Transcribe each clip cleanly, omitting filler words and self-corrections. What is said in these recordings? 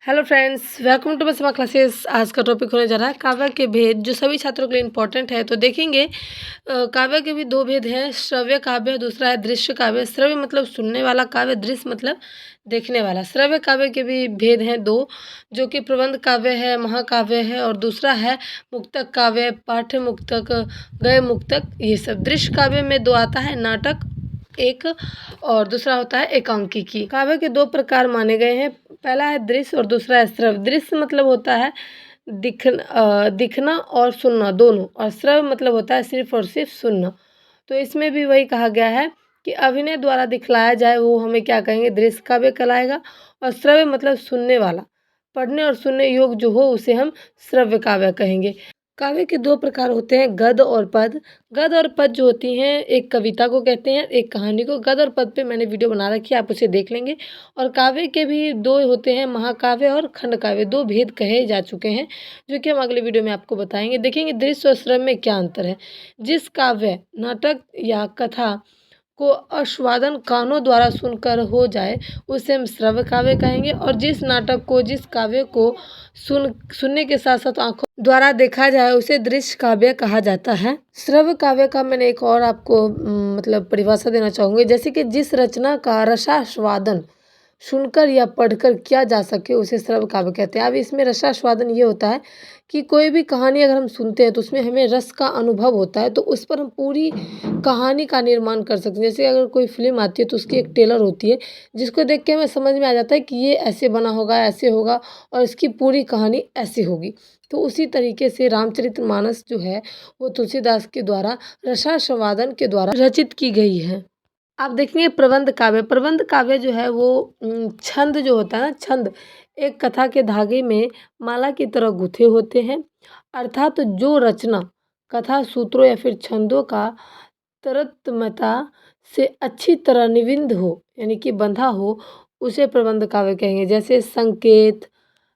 Hello friends, welcome to my smart classes. आज का topic होने जा रहा है काव्य के भेद, जो सभी छात्रों के लिए इंपॉर्टेंट है। तो देखेंगे काव्य के भी दो भेद हैं, श्रव्य काव्य, दूसरा है दृश्य काव्य। श्रव्य मतलब सुनने वाला काव्य, दृश्य मतलब देखने वाला। श्रव्य काव्य के भी भेद हैं दो, जो कि प्रबंध काव्य है, महाकाव्य है, और दूसरा है मुक्तक काव्य, पाठ्य मुक्तक, गद्य मुक्तक, ये सब। दृश्य काव्य में दो आता है, नाटक एक, और दूसरा होता है एकांकिकी। काव्य के दो प्रकार माने गए हैं, पहला है दृश्य और दूसरा है श्रव्य। दृश्य मतलब होता है दिखना और सुनना दोनों, और श्रव्य मतलब होता है सिर्फ और सिर्फ सुनना। तो इसमें भी वही कहा गया है कि अभिनय द्वारा दिखलाया जाए वो हमें क्या कहेंगे, दृश्य काव्य कहलाएगा। और श्रव्य मतलब सुनने वाला, पढ़ने और सुनने योग जो हो उसे हम श्रव्य काव्य कहेंगे। काव्य के दो प्रकार होते हैं, गद्य और पद। गद्य और पद जो होती हैं, एक कविता को कहते हैं, एक कहानी को। गद्य और पद पे मैंने वीडियो बना रखी है, आप उसे देख लेंगे। और काव्य के भी दो होते हैं, महाकाव्य और खंड काव्य। दो भेद कहे जा चुके हैं, जो कि हम अगले वीडियो में आपको बताएंगे। देखेंगे दृश्य और श्रव्य में क्या अंतर है। जिस काव्य, नाटक या कथा को आस्वादन कानों द्वारा सुनकर हो जाए उसे हम श्रव्य काव्य कहेंगे, और जिस नाटक को, जिस काव्य को सुनने के साथ साथ आंखों द्वारा देखा जाए उसे दृश्य काव्य कहा जाता है। श्रव्य काव्य का मैंने एक और आपको मतलब परिभाषा देना चाहूँगी, जैसे कि जिस रचना का रसास्वादन सुनकर या पढ़कर किया जा सके उसे श्रव्य काव्य कहते हैं। अब इसमें रसास्वादन ये होता है कि कोई भी कहानी अगर हम सुनते हैं तो उसमें हमें रस का अनुभव होता है, तो उस पर हम पूरी कहानी का निर्माण कर सकते हैं। जैसे अगर कोई फिल्म आती है तो उसकी एक ट्रेलर होती है, जिसको देख के हमें समझ में आ जाता है कि ये ऐसे बना होगा, ऐसे होगा, और इसकी पूरी कहानी ऐसी होगी। तो उसी तरीके से रामचरितमानस जो है वो तुलसीदास के द्वारा रसास्वादन के द्वारा रचित की गई है। आप देखेंगे प्रबंध काव्य। प्रबंध काव्य जो है वो छंद जो होता है ना, छंद एक कथा के धागे में माला की तरह गुथे होते हैं। अर्थात जो रचना कथा सूत्रों या फिर छंदों का तरतमता से अच्छी तरह निविंद हो, यानी कि बंधा हो, उसे प्रबंध काव्य कहेंगे। जैसे संकेत,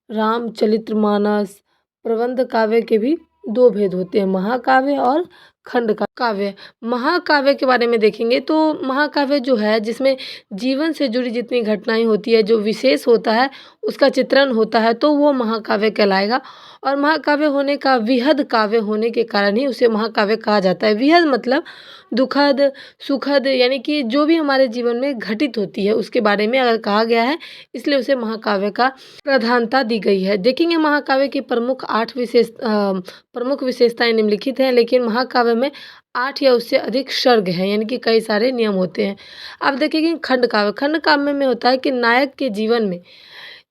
रामचरितमानस। प्रबंध काव्य के भी दो भेद होते हैं, महाकाव्य और खंड काव्य। महाकाव्य के बारे में देखेंगे तो महाकाव्य जो है जिसमें जीवन से जुड़ी जितनी घटनाएं होती है, जो विशेष होता है उसका चित्रण होता है, तो वो महाकाव्य कहलाएगा। और महाकाव्य होने का, विहद काव्य होने के कारण ही उसे महाकाव्य कहा जाता है। विहद मतलब दुखद, सुखद, यानी कि जो भी हमारे जीवन में घटित होती है उसके बारे में अगर कहा गया है, इसलिए उसे महाकाव्य का प्रधानता दी गई है। देखेंगे महाकाव्य की प्रमुख विशेषताएं निम्नलिखित हैं, लेकिन महाकाव्य में 8 या उससे अधिक सर्ग हैं, यानी कि कई सारे नियम होते हैं। अब देखेंगे खंड काव्य। खंड काव्य में होता है कि नायक के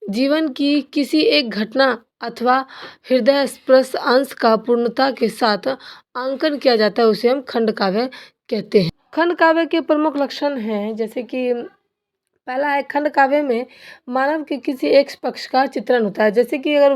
जीवन की किसी एक घटना अथवा हृदय स्पर्श अंश का पूर्णता के साथ अंकन किया जाता है, उसे हम खंड काव्य कहते हैं। खंड काव्य के प्रमुख लक्षण हैं, जैसे कि पहला है, खंड काव्य में मानव के किसी एक पक्ष का चित्रण होता है। जैसे कि अगर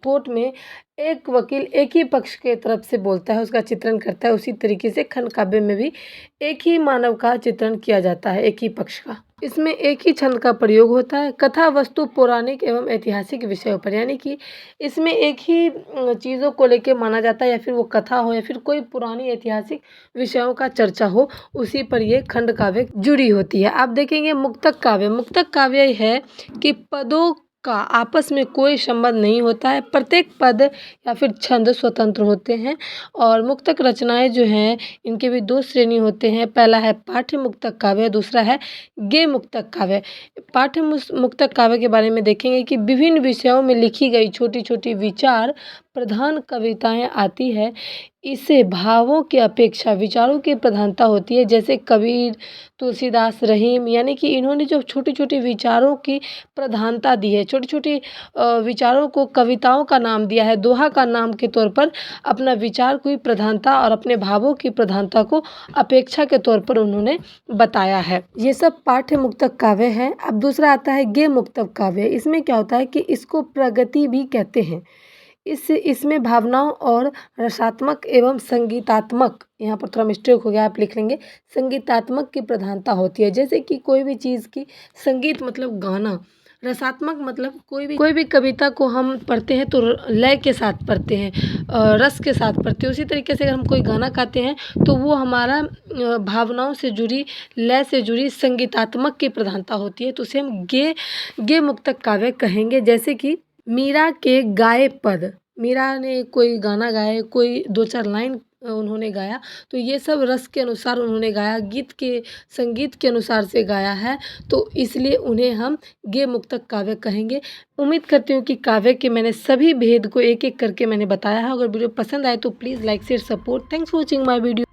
कोर्ट में एक वकील एक ही पक्ष के तरफ से बोलता है, उसका चित्रण करता है, उसी तरीके से खंड काव्य में भी एक ही मानव का चित्रण किया जाता है, एक ही पक्ष का। इसमें एक ही छंद का प्रयोग होता है। कथा वस्तु पौराणिक एवं ऐतिहासिक विषयों पर, यानी कि इसमें एक ही चीज़ों को लेके माना जाता है, या फिर वो कथा हो या फिर कोई पुरानी ऐतिहासिक विषयों का चर्चा हो, उसी पर ये खंड काव्य जुड़ी होती है। आप देखेंगे मुक्तक काव्य। मुक्तक काव्य है कि पदों का आपस में कोई संबंध नहीं होता है, प्रत्येक पद या फिर छंद स्वतंत्र होते हैं। और मुक्तक रचनाएं जो हैं इनके भी दो श्रेणी होते हैं, पहला है पाठ्य मुक्तक काव्य, दूसरा है गेय मुक्तक काव्य। पाठ्य मुक्तक काव्य के बारे में देखेंगे कि विभिन्न विषयों में लिखी गई छोटी छोटी विचार प्रधान कविताएं आती है। इससे भावों की अपेक्षा विचारों की प्रधानता होती है। जैसे कबीर, तुलसीदास, रहीम, यानी कि इन्होंने जो छोटी छोटी विचारों की प्रधानता दी है, छोटी छोटी विचारों को कविताओं का नाम दिया है, दोहा का नाम के तौर पर अपना विचार की प्रधानता और अपने भावों की प्रधानता को अपेक्षा के तौर पर उन्होंने बताया है। ये सब पाठ्य मुक्तक काव्य है। अब दूसरा आता है गेय मुक्तक काव्य। इसमें क्या होता है कि इसको प्रगति भी कहते हैं। इसमें भावनाओं और रसात्मक एवं संगीतात्मक, यहाँ पर थोड़ा मिस्टेक हो गया, आप लिख लेंगे, संगीतात्मक की प्रधानता होती है। जैसे कि कोई भी चीज़ की, संगीत मतलब गाना, रसात्मक मतलब कोई भी कविता को हम पढ़ते हैं तो लय के साथ पढ़ते हैं, रस के साथ पढ़ते हैं। उसी तरीके से अगर हम कोई गाना गाते हैं तो वो हमारा भावनाओं से जुड़ी, लय से जुड़ी संगीतात्मक की प्रधानता होती है, तो उसे हम गे मुक्तक काव्य कहेंगे। जैसे कि मीरा के गाए पद, मीरा ने कोई गाना गाया, कोई 2-4 लाइन उन्होंने गाया, तो ये सब रस के अनुसार उन्होंने गाया, संगीत के अनुसार से गाया है, तो इसलिए उन्हें हम गे मुक्तक काव्य कहेंगे। उम्मीद करती हूँ कि काव्य के मैंने सभी भेद को एक-एक करके मैंने बताया है। अगर वीडियो पसंद आए तो please like, share, support. Thanks for watching my video.